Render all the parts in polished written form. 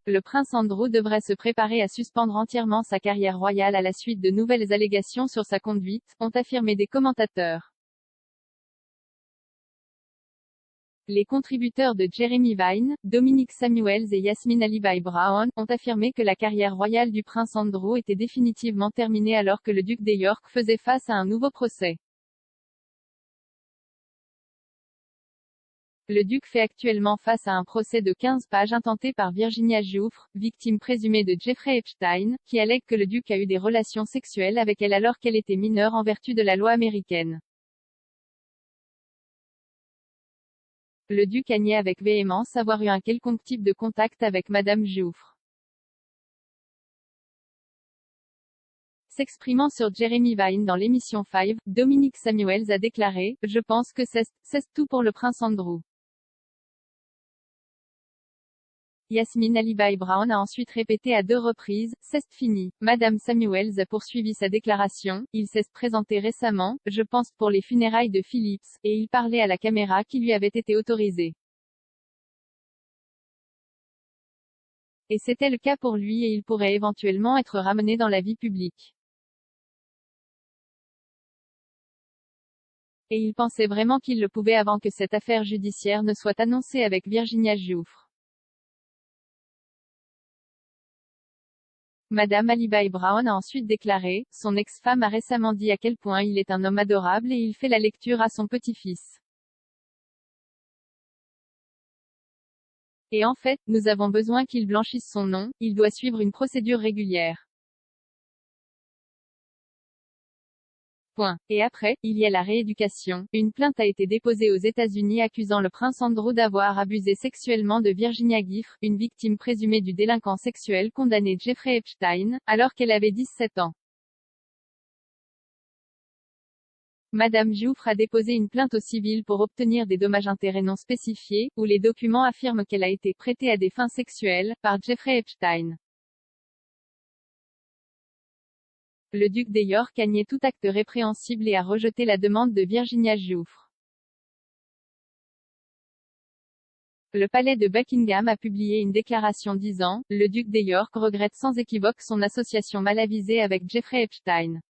le prince Andrew devrait se préparer à suspendre entièrement sa carrière royale à la suite de nouvelles allégations sur sa conduite, ont affirmé des commentateurs. Les contributeurs de Jeremy Vine, Dominic Samuels et Yasmine Alibhai-Brown, ont affirmé que la carrière royale du prince Andrew était définitivement terminée alors que le duc de York faisait face à un nouveau procès. Le duc fait actuellement face à un procès de 15 pages intenté par Virginia Giuffre, victime présumée de Jeffrey Epstein, qui allègue que le duc a eu des relations sexuelles avec elle alors qu'elle était mineure en vertu de la loi américaine. Le duc a nié avec véhémence avoir eu un quelconque type de contact avec Madame Giuffre. S'exprimant sur Jeremy Vine dans l'émission 5, Dominic Samuels a déclaré « Je pense que c'est tout pour le prince Andrew ». Yasmine Alibhai-Brown a ensuite répété à 2 reprises « C'est fini ». Madame Samuels a poursuivi sa déclaration « Il s'est présenté récemment, je pense pour les funérailles de Phillips, et il parlait à la caméra qui lui avait été autorisée. Et c'était le cas pour lui et il pourrait éventuellement être ramené dans la vie publique. Et il pensait vraiment qu'il le pouvait avant que cette affaire judiciaire ne soit annoncée avec Virginia Giuffre. Madame Alibhai-Brown a ensuite déclaré, son ex-femme a récemment dit à quel point il est un homme adorable et il fait la lecture à son petit-fils. Et en fait, nous avons besoin qu'il blanchisse son nom, il doit suivre une procédure régulière. Point. Et après, il y a la rééducation. Une plainte a été déposée aux États-Unis accusant le prince Andrew d'avoir abusé sexuellement de Virginia Giuffre, une victime présumée du délinquant sexuel condamné Jeffrey Epstein, alors qu'elle avait 17 ans. Madame Giuffre a déposé une plainte au civil pour obtenir des dommages-intérêts non spécifiés, où les documents affirment qu'elle a été prêtée à des fins sexuelles, par Jeffrey Epstein. Le duc de York a nié tout acte répréhensible et a rejeté la demande de Virginia Giuffre. Le palais de Buckingham a publié une déclaration disant « Le duc de York regrette sans équivoque son association mal avisée avec Jeffrey Epstein.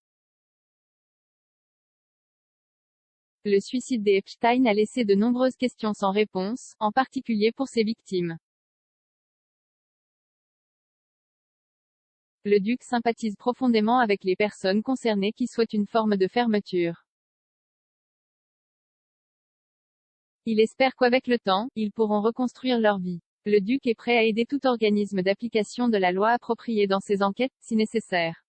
Le suicide d'Epstein a laissé de nombreuses questions sans réponse, en particulier pour ses victimes. Le duc sympathise profondément avec les personnes concernées qui souhaitent une forme de fermeture. Il espère qu'avec le temps, ils pourront reconstruire leur vie. Le duc est prêt à aider tout organisme d'application de la loi approprié dans ces enquêtes, si nécessaire.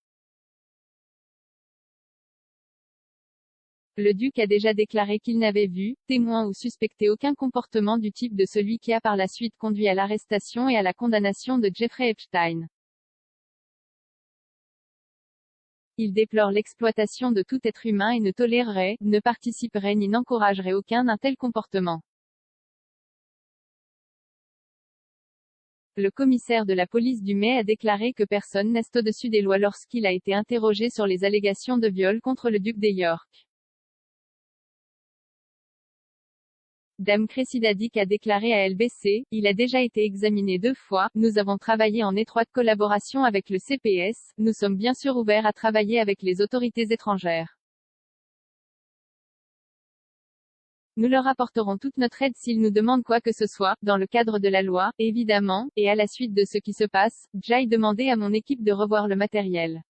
Le duc a déjà déclaré qu'il n'avait vu, témoin ou suspecté aucun comportement du type de celui qui a par la suite conduit à l'arrestation et à la condamnation de Jeffrey Epstein. Il déplore l'exploitation de tout être humain et ne tolérerait, ne participerait ni n'encouragerait aucun d'un tel comportement. Le commissaire de la police du Mai a déclaré que personne n'est au-dessus des lois lorsqu'il a été interrogé sur les allégations de viol contre le duc de York. Dame Cressida Dick a déclaré à LBC, il a déjà été examiné 2 fois, nous avons travaillé en étroite collaboration avec le CPS, nous sommes bien sûr ouverts à travailler avec les autorités étrangères. Nous leur apporterons toute notre aide s'ils nous demandent quoi que ce soit, dans le cadre de la loi, évidemment, et à la suite de ce qui se passe, j'ai demandé à mon équipe de revoir le matériel.